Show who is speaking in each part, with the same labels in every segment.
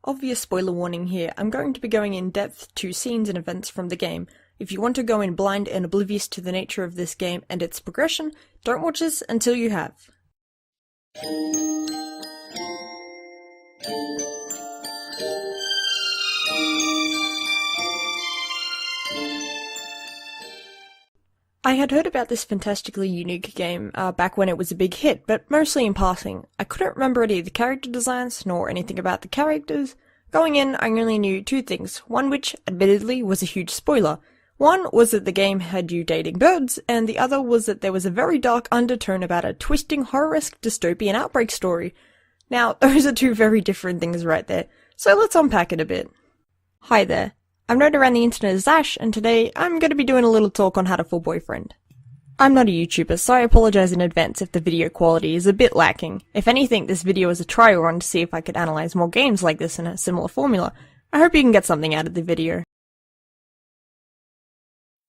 Speaker 1: Obvious spoiler warning here, I'm going to be going in depth to scenes and events from the game. If you want to go in blind and oblivious to the nature of this game and its progression, don't watch this until you have. I had heard about this fantastically unique game back when it was a big hit, but mostly in passing. I couldn't remember any of the character designs, nor anything about the characters. Going in, I only knew two things, one which, admittedly, was a huge spoiler. One was that the game had you dating birds, and the other was that there was a very dark undertone about a twisting, horror-esque dystopian outbreak story. Now, those are two very different things right there, so let's unpack it a bit. Hi there. I'm known around the internet as Ash, and today I'm going to be doing a little talk on Hatoful Boyfriend. I'm not a YouTuber, so I apologize in advance if the video quality is a bit lacking. If anything, this video is a trial run to see if I could analyze more games like this in a similar formula. I hope you can get something out of the video.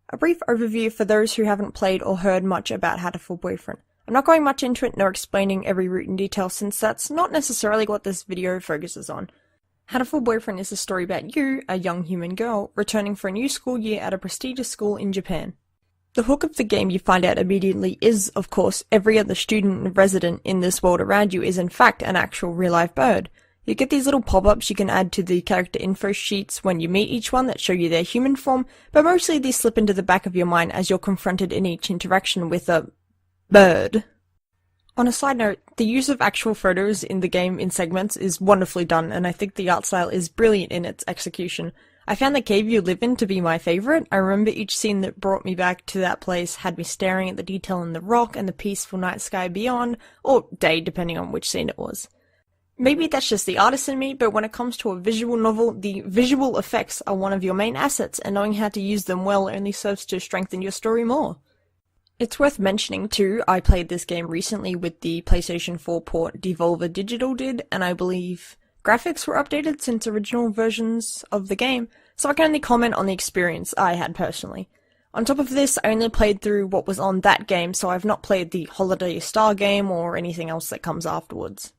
Speaker 1: A brief overview for those who haven't played or heard much about Hatoful Boyfriend. I'm not going much into it nor explaining every route in detail since that's not necessarily what this video focuses on. Hatoful Boyfriend is a story about you, a young human girl, returning for a new school year at a prestigious school in Japan. The hook of the game you find out immediately is, of course, every other student and resident in this world around you is in fact an actual real-life bird. You get these little pop-ups you can add to the character info sheets when you meet each one that show you their human form, but mostly these slip into the back of your mind as you're confronted in each interaction with a bird. On a side note, the use of actual photos in the game in segments is wonderfully done, and I think the art style is brilliant in its execution. I found the cave you live in to be my favourite. I remember each scene that brought me back to that place had me staring at the detail in the rock and the peaceful night sky beyond, or day depending on which scene it was. Maybe that's just the artist in me, but when it comes to a visual novel, the visual effects are one of your main assets, and knowing how to use them well only serves to strengthen your story more. It's worth mentioning too, I played this game recently with the PlayStation 4 port Devolver Digital did, and I believe graphics were updated since original versions of the game, so I can only comment on the experience I had personally. On top of this, I only played through what was on that game, so I've not played the Holiday Star game or anything else that comes afterwards.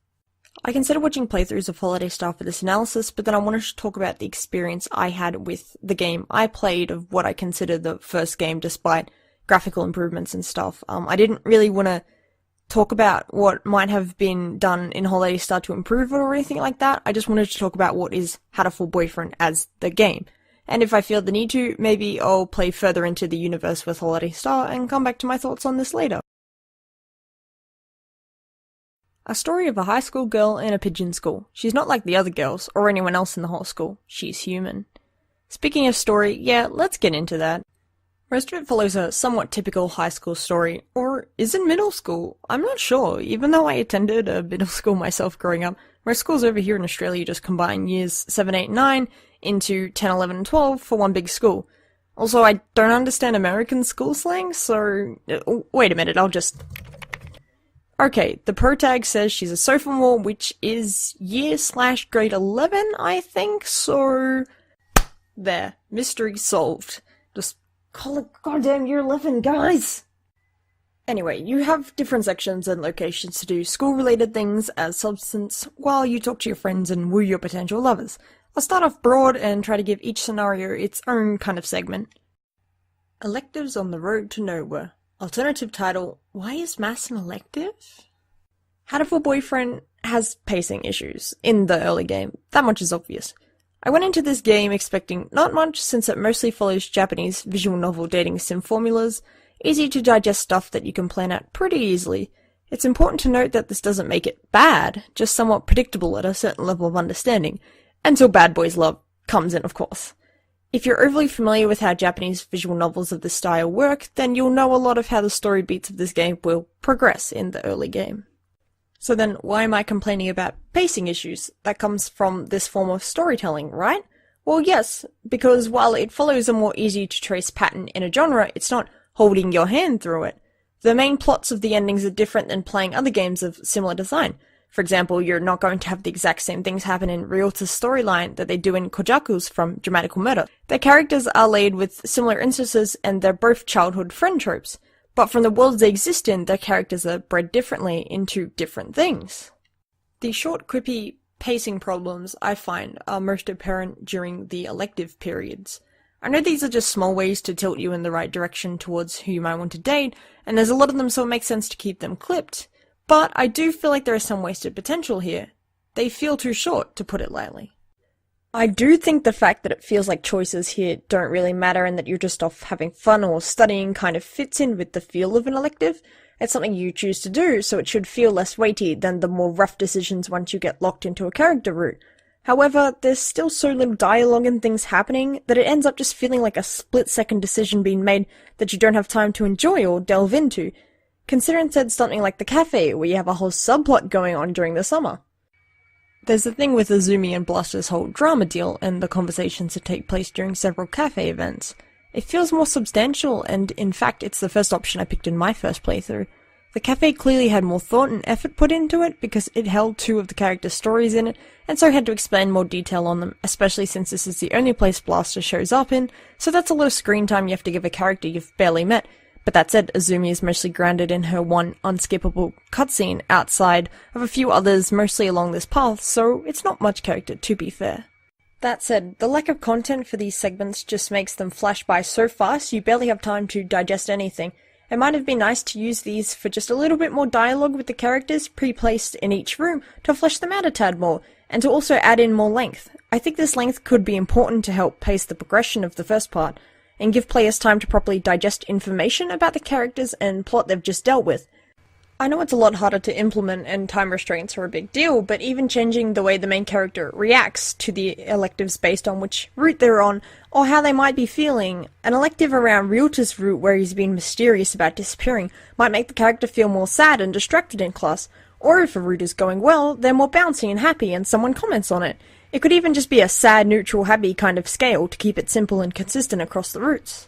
Speaker 1: I considered watching playthroughs of Holiday Star for this analysis, but then I wanted to talk about the experience I had with the game I played of what I consider the first game despite graphical improvements and stuff. I didn't really want to talk about what might have been done in Holiday Star to improve it or anything like that. I just wanted to talk about what is Hatoful Boyfriend as the game. And if I feel the need to, maybe I'll play further into the universe with Holiday Star and come back to my thoughts on this later. A story of a high school girl in a pigeon school. She's not like the other girls, or anyone else in the whole school. She's human. Speaking of story, yeah, let's get into that. Most of it follows a somewhat typical high school story, or is it middle school? I'm not sure, even though I attended a middle school myself growing up. Most schools over here in Australia just combine years 7, 8, 9 into 10, 11, and 12 for one big school. Also, I don't understand American school slang, so... wait a minute, Okay, the pro tag says she's a sophomore, which is year/grade 11, I think, so... There. Mystery solved. Just call it goddamn year 11, guys! Anyway, you have different sections and locations to do school-related things as substance while you talk to your friends and woo your potential lovers. I'll start off broad and try to give each scenario its own kind of segment. Electives on the road to nowhere. Alternative title, Why is Maths an elective? Hatoful Boyfriend has pacing issues in the early game, that much is obvious. I went into this game expecting not much since it mostly follows Japanese visual novel dating sim formulas, easy to digest stuff that you can plan out pretty easily. It's important to note that this doesn't make it bad, just somewhat predictable at a certain level of understanding, until Bad Boys Love comes in, of course. If you're overly familiar with how Japanese visual novels of this style work, then you'll know a lot of how the story beats of this game will progress in the early game. So then, why am I complaining about pacing issues? That comes from this form of storytelling, right? Well, yes, because while it follows a more easy-to-trace pattern in a genre, it's not holding your hand through it. The main plots of the endings are different than playing other games of similar design. For example, you're not going to have the exact same things happen in Ryuta's storyline that they do in Kojaku's from Dramatical Murder. Their characters are laid with similar instances and they're both childhood friend tropes. But from the worlds they exist in, their characters are bred differently into different things. The short, quippy pacing problems I find are most apparent during the elective periods. I know these are just small ways to tilt you in the right direction towards who you might want to date, and there's a lot of them so it makes sense to keep them clipped, but I do feel like there is some wasted potential here. They feel too short, to put it lightly. I do think the fact that it feels like choices here don't really matter and that you're just off having fun or studying kind of fits in with the feel of an elective. It's something you choose to do, so it should feel less weighty than the more rough decisions once you get locked into a character route. However, there's still so little dialogue and things happening that it ends up just feeling like a split-second decision being made that you don't have time to enjoy or delve into. Consider instead something like the cafe, where you have a whole subplot going on during the summer. There's the thing with Azumi and Bluster's whole drama deal and the conversations that take place during several cafe events. It feels more substantial, and in fact it's the first option I picked in my first playthrough. The cafe clearly had more thought and effort put into it because it held two of the characters' stories in it, and so had to explain more detail on them, especially since this is the only place Blaster shows up in, so that's a lot of screen time you have to give a character you've barely met. But that said, Azumi is mostly grounded in her one unskippable cutscene outside of a few others mostly along this path, so it's not much character, to be fair. That said, the lack of content for these segments just makes them flash by so fast you barely have time to digest anything. It might have been nice to use these for just a little bit more dialogue with the characters pre-placed in each room to flesh them out a tad more, and to also add in more length. I think this length could be important to help pace the progression of the first part, and give players time to properly digest information about the characters and plot they've just dealt with. I know it's a lot harder to implement and time restraints are a big deal, but even changing the way the main character reacts to the electives based on which route they're on, or how they might be feeling, an elective around Ryuta's route where he's been mysterious about disappearing might make the character feel more sad and distracted in class, or if a route is going well, they're more bouncy and happy and someone comments on it. It could even just be a sad, neutral, happy kind of scale to keep it simple and consistent across the routes.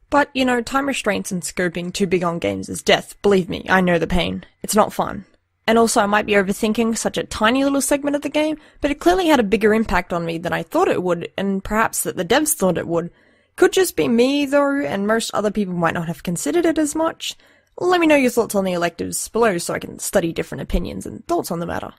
Speaker 1: But, you know, time restraints and scoping too big on games is death. Believe me, I know the pain. It's not fun. And also, I might be overthinking such a tiny little segment of the game, but it clearly had a bigger impact on me than I thought it would, and perhaps that the devs thought it would. Could just be me, though, and most other people might not have considered it as much. Let me know your thoughts on the electives below so I can study different opinions and thoughts on the matter.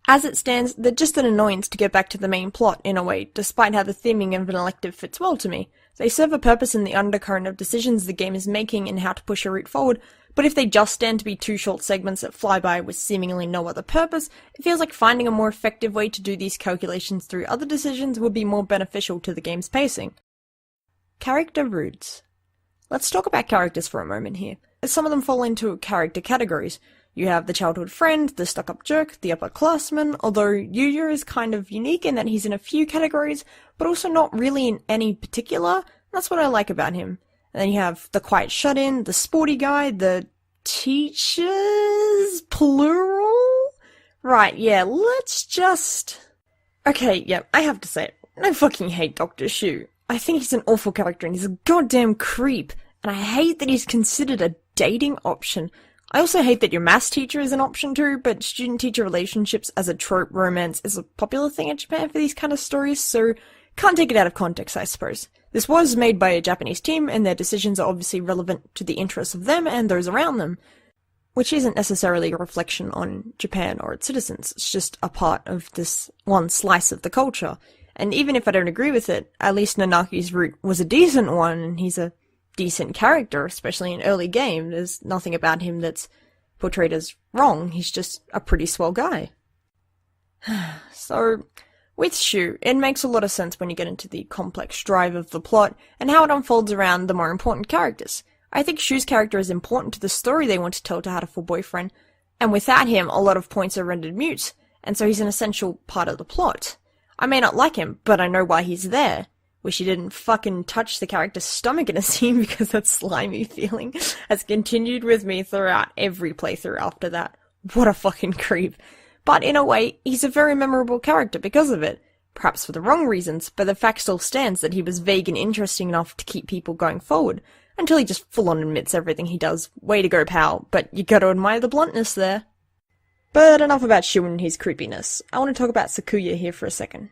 Speaker 1: As it stands, they're just an annoyance to get back to the main plot, in a way, despite how the theming of an elective fits well to me. They serve a purpose in the undercurrent of decisions the game is making and how to push a route forward, but if they just stand to be two short segments that fly by with seemingly no other purpose, it feels like finding a more effective way to do these calculations through other decisions would be more beneficial to the game's pacing. Character routes. Let's talk about characters for a moment here, as some of them fall into character categories. You have the childhood friend, the stuck-up jerk, the upperclassman, although Yuya is kind of unique in that he's in a few categories, but also not really in any particular. That's what I like about him. And then you have the quiet shut-in, the sporty guy, the teachers, plural? Right, yeah, let's just... Okay, yeah, I have to say it. I fucking hate Dr. Shu. I think he's an awful character and he's a goddamn creep, and I hate that he's considered a dating option. I also hate that your maths teacher is an option too, but student-teacher relationships as a trope romance is a popular thing in Japan for these kind of stories, so can't take it out of context, I suppose. This was made by a Japanese team, and their decisions are obviously relevant to the interests of them and those around them, which isn't necessarily a reflection on Japan or its citizens, it's just a part of this one slice of the culture. And even if I don't agree with it, at least Nanaki's route was a decent one, and he's a decent character, especially in early game. There's nothing about him that's portrayed as wrong, he's just a pretty swell guy. So, with Shu, it makes a lot of sense when you get into the complex drive of the plot, and how it unfolds around the more important characters. I think Shu's character is important to the story they want to tell to Hatoful Boyfriend, and without him, a lot of points are rendered mute, and so he's an essential part of the plot. I may not like him, but I know why he's there. Wish he didn't fucking touch the character's stomach in a scene because that slimy feeling has continued with me throughout every playthrough after that. What a fucking creep. But in a way, he's a very memorable character because of it. Perhaps for the wrong reasons, but the fact still stands that he was vague and interesting enough to keep people going forward, until he just full-on admits everything he does. Way to go, pal, but you gotta admire the bluntness there. But enough about Shu and his creepiness. I want to talk about Sakuya here for a second.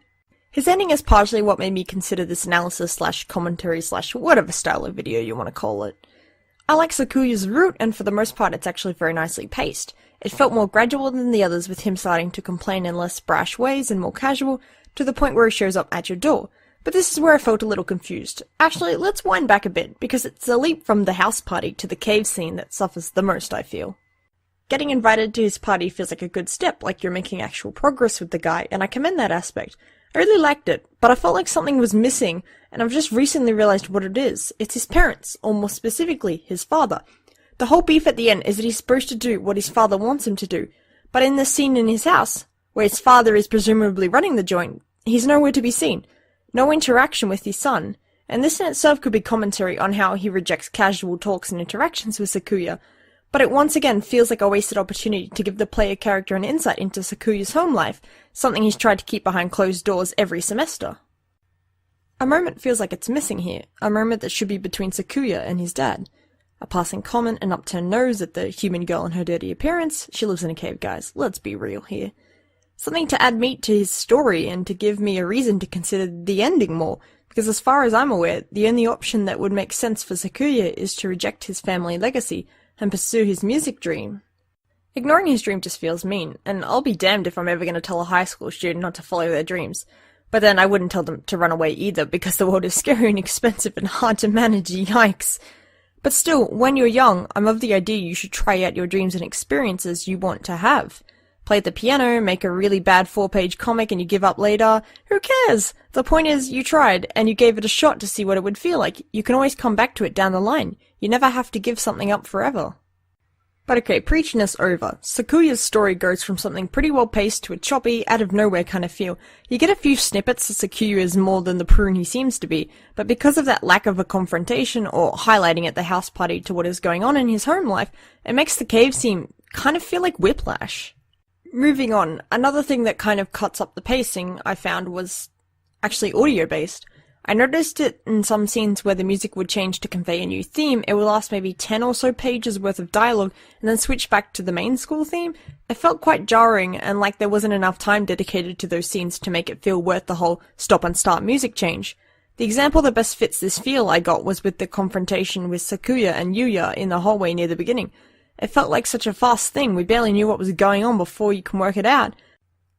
Speaker 1: His ending is partially what made me consider this analysis slash commentary slash whatever style of video you want to call it. I like Sakuya's route, and for the most part it's actually very nicely paced. It felt more gradual than the others, with him starting to complain in less brash ways and more casual, to the point where he shows up at your door. But this is where I felt a little confused. Actually, let's wind back a bit, because it's the leap from the house party to the cave scene that suffers the most, I feel. Getting invited to his party feels like a good step, like you're making actual progress with the guy, and I commend that aspect. I really liked it, but I felt like something was missing, and I've just recently realized what it is. It's his parents, or more specifically, his father. The whole beef at the end is that he's supposed to do what his father wants him to do, but in this scene in his house, where his father is presumably running the joint, he's nowhere to be seen. No interaction with his son, and this in itself could be commentary on how he rejects casual talks and interactions with Sakuya, but it once again feels like a wasted opportunity to give the player character an insight into Sakuya's home life, something he's tried to keep behind closed doors every semester. A moment feels like it's missing here, a moment that should be between Sakuya and his dad. A passing comment, an upturned nose at the human girl and her dirty appearance. She lives in a cave, guys, let's be real here. Something to add meat to his story and to give me a reason to consider the ending more, because as far as I'm aware, the only option that would make sense for Sakuya is to reject his family legacy and pursue his music dream. Ignoring his dream just feels mean, and I'll be damned if I'm ever going to tell a high school student not to follow their dreams. But then I wouldn't tell them to run away either, because the world is scary and expensive and hard to manage, yikes. But still, when you're young, I'm of the idea you should try out your dreams and experiences you want to have. Play the piano, make a really bad 4-page comic and you give up later. Who cares? The point is, you tried, and you gave it a shot to see what it would feel like. You can always come back to it down the line. You never have to give something up forever. But okay, preachiness over. Sakuya's story goes from something pretty well paced to a choppy, out-of-nowhere kind of feel. You get a few snippets that Sakuya is more than the prune he seems to be, but because of that lack of a confrontation or highlighting at the house party to what is going on in his home life, it makes the cave scene kind of feel like whiplash. Moving on, another thing that kind of cuts up the pacing I found was actually audio-based. I noticed it in some scenes where the music would change to convey a new theme. It would last maybe 10 or so pages worth of dialogue and then switch back to the main school theme. It felt quite jarring and like there wasn't enough time dedicated to those scenes to make it feel worth the whole stop and start music change. The example that best fits this feel I got was with the confrontation with Sakuya and Yuya in the hallway near the beginning. It felt like such a fast thing, we barely knew what was going on before you can work it out.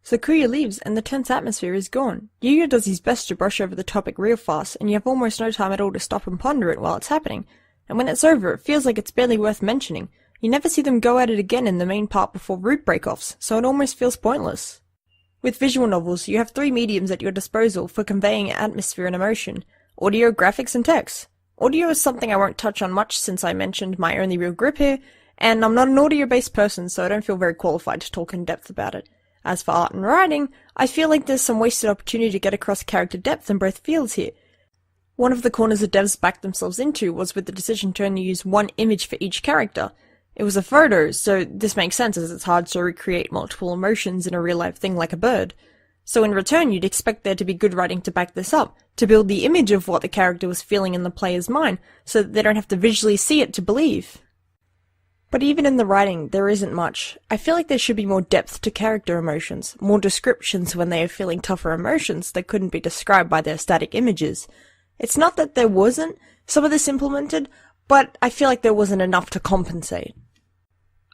Speaker 1: Sakuya leaves and the tense atmosphere is gone. Yuya does his best to brush over the topic real fast, and you have almost no time at all to stop and ponder it while it's happening. And when it's over, it feels like it's barely worth mentioning. You never see them go at it again in the main part before route break-offs, so it almost feels pointless. With visual novels, you have 3 mediums at your disposal for conveying atmosphere and emotion: audio, graphics, and text. Audio is something I won't touch on much since I mentioned my only real grip here, and I'm not an audio-based person, so I don't feel very qualified to talk in depth about it. As for art and writing, I feel like there's some wasted opportunity to get across character depth in both fields here. One of the corners the devs backed themselves into was with the decision to only use 1 image for each character. It was a photo, so this makes sense as it's hard to recreate multiple emotions in a real-life thing like a bird. So in return, you'd expect there to be good writing to back this up, to build the image of what the character was feeling in the player's mind, so that they don't have to visually see it to believe. But even in the writing, there isn't much. I feel like there should be more depth to character emotions, more descriptions when they are feeling tougher emotions that couldn't be described by their static images. It's not that there wasn't some of this implemented, but I feel like there wasn't enough to compensate.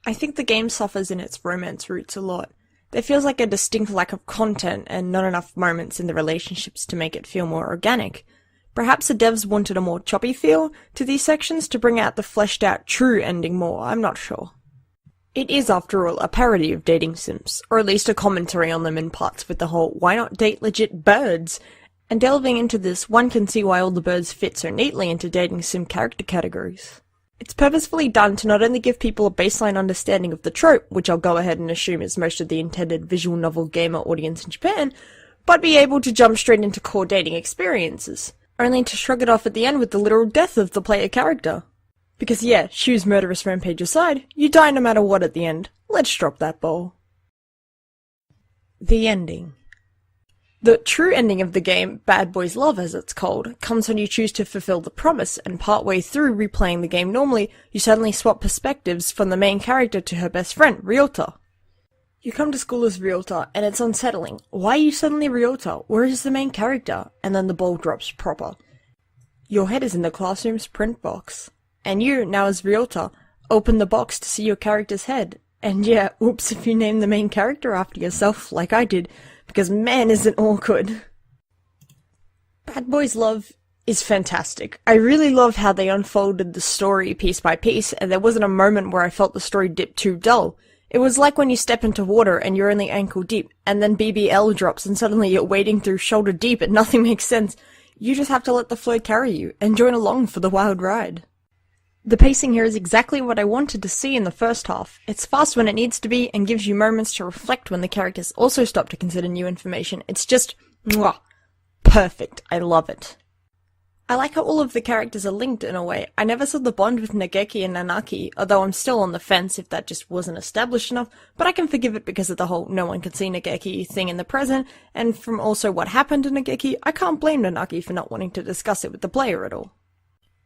Speaker 1: I think the game suffers in its romance roots a lot. There feels like a distinct lack of content and not enough moments in the relationships to make it feel more organic. Perhaps the devs wanted a more choppy feel to these sections to bring out the fleshed out true ending more, I'm not sure. It is, after all, a parody of dating sims, or at least a commentary on them in parts with the whole why not date legit birds? And delving into this, one can see why all the birds fit so neatly into dating sim character categories. It's purposefully done to not only give people a baseline understanding of the trope, which I'll go ahead and assume is most of the intended visual novel gamer audience in Japan, but be able to jump straight into core dating experiences, only to shrug it off at the end with the literal death of the player character. Because yeah, Shu's murderous rampage aside, you die no matter what at the end. Let's drop that ball. The ending. The true ending of the game, Bad Boys Love as it's called, comes when you choose to fulfill the promise, and partway through replaying the game normally, you suddenly swap perspectives from the main character to her best friend, Ryota. You come to school as Ryota, and it's unsettling. Why are you suddenly Ryota? Where is the main character? And then the ball drops proper. Your head is in the classroom's print box. And you, now as Ryota, open the box to see your character's head. And yeah, oops if you name the main character after yourself, like I did, because man is it awkward. Bad Boys Love is fantastic. I really love how they unfolded the story piece by piece, and there wasn't a moment where I felt the story dip too dull. It was like when you step into water and you're only ankle deep, and then BBL drops and suddenly you're wading through shoulder deep and nothing makes sense. You just have to let the flow carry you, and join along for the wild ride. The pacing here is exactly what I wanted to see in the first half. It's fast when it needs to be, and gives you moments to reflect when the characters also stop to consider new information. It's just, mwah, perfect. I love it. I like how all of the characters are linked in a way. I never saw the bond with Nageki and Nanaki, although I'm still on the fence if that just wasn't established enough, but I can forgive it because of the whole no one can see Nageki thing in the present, and from also what happened to Nageki, I can't blame Nanaki for not wanting to discuss it with the player at all.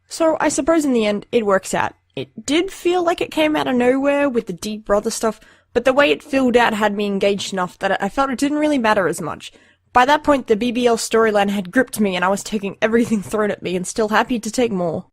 Speaker 1: So I suppose in the end, it works out. It did feel like it came out of nowhere with the deep brother stuff, but the way it filled out had me engaged enough that I felt it didn't really matter as much. By that point, the BBL storyline had gripped me and I was taking everything thrown at me and still happy to take more.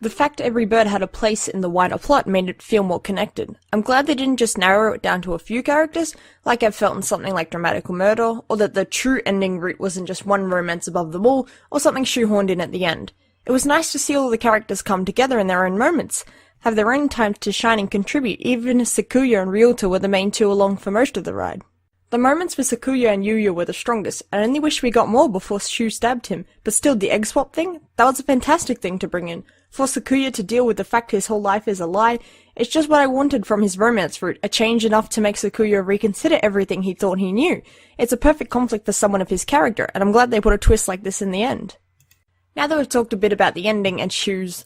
Speaker 1: The fact every bird had a place in the wider plot made it feel more connected. I'm glad they didn't just narrow it down to a few characters, like I've felt in something like Dramatical Murder, or that the true ending route wasn't just one romance above them all, or something shoehorned in at the end. It was nice to see all the characters come together in their own moments, have their own time to shine and contribute, even as Sakuya and Ryota were the main two along for most of the ride. The moments with Sakuya and Yuya were the strongest, and I only wish we got more before Shu stabbed him, but still the egg swap thing? That was a fantastic thing to bring in. For Sakuya to deal with the fact his whole life is a lie, it's just what I wanted from his romance route, a change enough to make Sakuya reconsider everything he thought he knew. It's a perfect conflict for someone of his character, and I'm glad they put a twist like this in the end. Now that we've talked a bit about the ending and Shu's,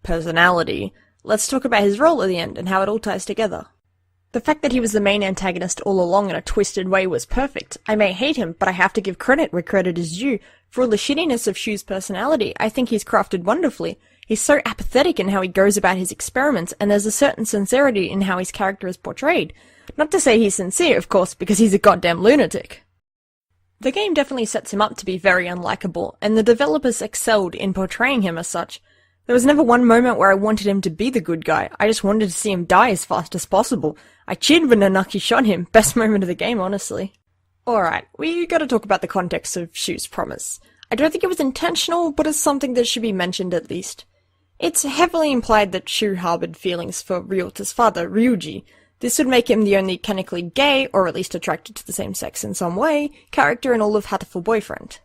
Speaker 1: personality, let's talk about his role at the end and how it all ties together. The fact that he was the main antagonist all along in a twisted way was perfect. I may hate him, but I have to give credit where credit is due. For all the shittiness of Shu's personality, I think he's crafted wonderfully. He's so apathetic in how he goes about his experiments, and there's a certain sincerity in how his character is portrayed. Not to say he's sincere, of course, because he's a goddamn lunatic. The game definitely sets him up to be very unlikable, and the developers excelled in portraying him as such. There was never one moment where I wanted him to be the good guy, I just wanted to see him die as fast as possible. I cheered when Nanaki shot him, best moment of the game, honestly. Alright, we gotta talk about the context of Shu's promise. I don't think it was intentional, but it's something that should be mentioned at least. It's heavily implied that Shu harbored feelings for Ryota's father, Ryuji. This would make him the only canonically gay, or at least attracted to the same sex in some way, character in all of Hatoful Boyfriend.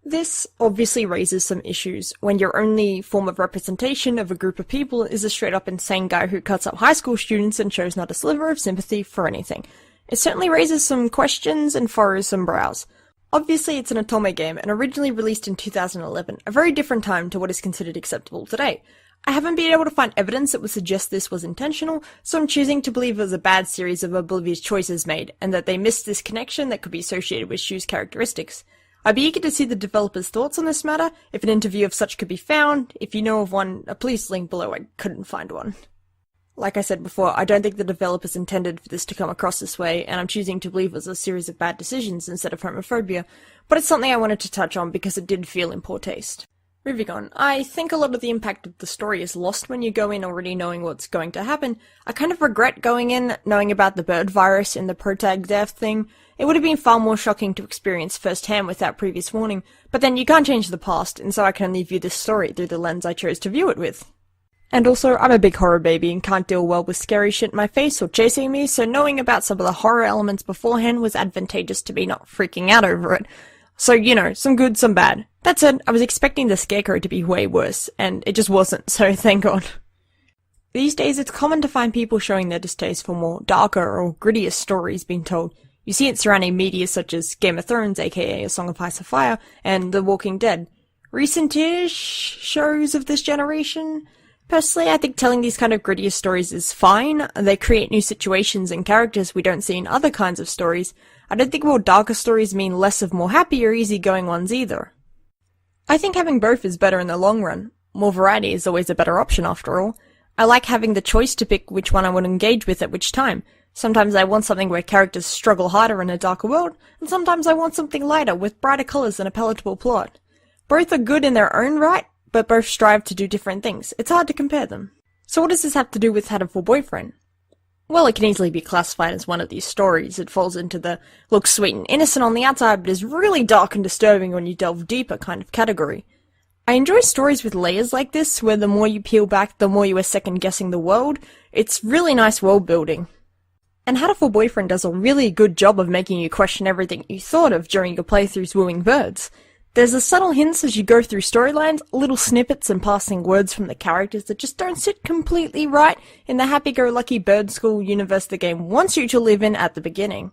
Speaker 1: This obviously raises some issues when your only form of representation of a group of people is a straight-up insane guy who cuts up high school students and shows not a sliver of sympathy for anything. It certainly raises some questions and furrows some brows. Obviously it's an Otome game and originally released in 2011, a very different time to what is considered acceptable today. I haven't been able to find evidence that would suggest this was intentional, so I'm choosing to believe it was a bad series of oblivious choices made, and that they missed this connection that could be associated with Shu's characteristics. I'd be eager to see the developers' thoughts on this matter, if an interview of such could be found. If you know of one, please link below, I couldn't find one. Like I said before, I don't think the developers intended for this to come across this way, and I'm choosing to believe it was a series of bad decisions instead of homophobia, but it's something I wanted to touch on because it did feel in poor taste. Moving on, I think a lot of the impact of the story is lost when you go in already knowing what's going to happen. I kind of regret going in knowing about the bird virus and the protag death thing. It would have been far more shocking to experience firsthand without previous warning, but then you can't change the past, and so I can only view this story through the lens I chose to view it with. And also, I'm a big horror baby and can't deal well with scary shit in my face or chasing me, so knowing about some of the horror elements beforehand was advantageous to me not freaking out over it. So, you know, some good, some bad. That said, I was expecting the scarecrow to be way worse, and it just wasn't, so thank God. These days, it's common to find people showing their distaste for more darker or grittier stories being told. You see it surrounding media such as Game of Thrones, aka A Song of Ice and Fire, and The Walking Dead. Recent-ish shows of this generation? Personally, I think telling these kind of grittier stories is fine. They create new situations and characters we don't see in other kinds of stories. I don't think more darker stories mean less of more happy or easygoing ones either. I think having both is better in the long run. More variety is always a better option after all. I like having the choice to pick which one I want to engage with at which time. Sometimes I want something where characters struggle harder in a darker world, and sometimes I want something lighter with brighter colours and a palatable plot. Both are good in their own right, but both strive to do different things. It's hard to compare them. So what does this have to do with Hatoful Boyfriend? Well, it can easily be classified as one of these stories. It falls into the looks sweet and innocent on the outside, but is really dark and disturbing when you delve deeper kind of category. I enjoy stories with layers like this, where the more you peel back, the more you are second-guessing the world. It's really nice world building. And Hatoful Boyfriend does a really good job of making you question everything you thought of during your playthroughs wooing birds. There's a subtle hints as you go through storylines, little snippets and passing words from the characters that just don't sit completely right in the happy-go-lucky bird school universe the game wants you to live in at the beginning.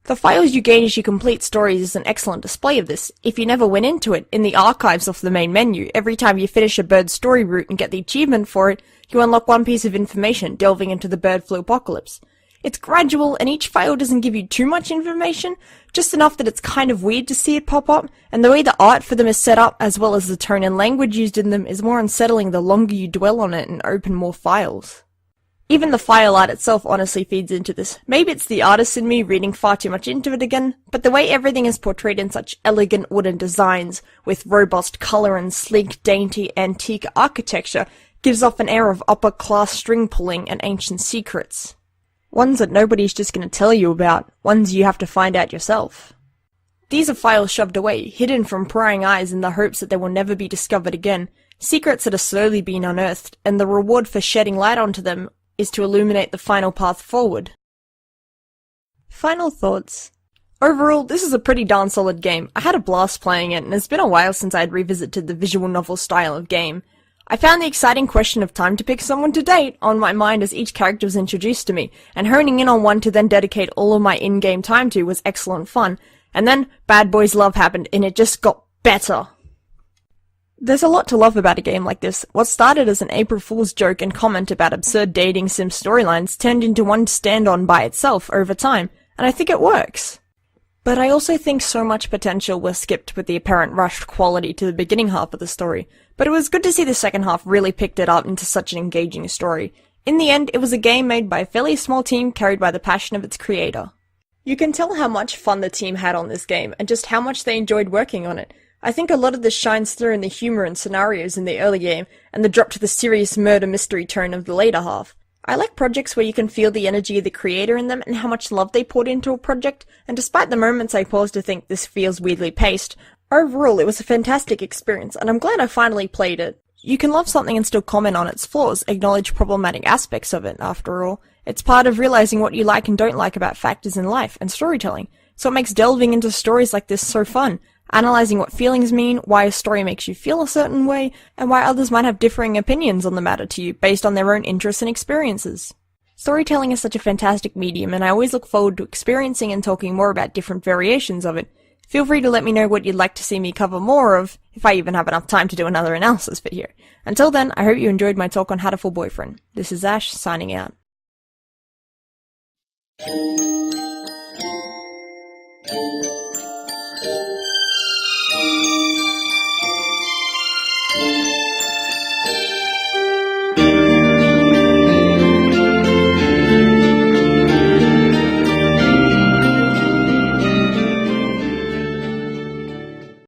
Speaker 1: The files you gain as you complete stories is an excellent display of this. If you never went into it, in the archives off the main menu, every time you finish a bird story route and get the achievement for it, you unlock one piece of information delving into the bird flu apocalypse. It's gradual, and each file doesn't give you too much information, just enough that it's kind of weird to see it pop up, and the way the art for them is set up, as well as the tone and language used in them, is more unsettling the longer you dwell on it and open more files. Even the file art itself honestly feeds into this. Maybe it's the artist in me reading far too much into it again, but the way everything is portrayed in such elegant wooden designs, with robust colour and sleek, dainty, antique architecture, gives off an air of upper-class string pulling and ancient secrets. Ones that nobody's just going to tell you about, ones you have to find out yourself. These are files shoved away, hidden from prying eyes in the hopes that they will never be discovered again, secrets that are slowly being unearthed, and the reward for shedding light onto them is to illuminate the final path forward. Final thoughts. Overall, this is a pretty darn solid game. I had a blast playing it, and it's been a while since I had revisited the visual novel style of game. I found the exciting question of time to pick someone to date on my mind as each character was introduced to me, and honing in on one to then dedicate all of my in-game time to was excellent fun. And then, Bad Boys Love happened, and it just got better. There's a lot to love about a game like this. What started as an April Fool's joke and comment about absurd dating sim storylines turned into one to stand on by itself over time, and I think it works. But I also think so much potential was skipped with the apparent rushed quality to the beginning half of the story, but it was good to see the second half really picked it up into such an engaging story. In the end, it was a game made by a fairly small team carried by the passion of its creator. You can tell how much fun the team had on this game, and just how much they enjoyed working on it. I think a lot of this shines through in the humor and scenarios in the early game, and the drop to the serious murder mystery tone of the later half. I like projects where you can feel the energy of the creator in them and how much love they poured into a project, and despite the moments I pause to think this feels weirdly paced, overall it was a fantastic experience, and I'm glad I finally played it. You can love something and still comment on its flaws, acknowledge problematic aspects of it, after all. It's part of realizing what you like and don't like about factors in life and storytelling, so it makes delving into stories like this so fun. Analyzing what feelings mean, why a story makes you feel a certain way, and why others might have differing opinions on the matter to you based on their own interests and experiences. Storytelling is such a fantastic medium, and I always look forward to experiencing and talking more about different variations of it. Feel free to let me know what you'd like to see me cover more of, if I even have enough time to do another analysis video. Until then, I hope you enjoyed my talk on Hatoful Boyfriend. This is Ash, signing out.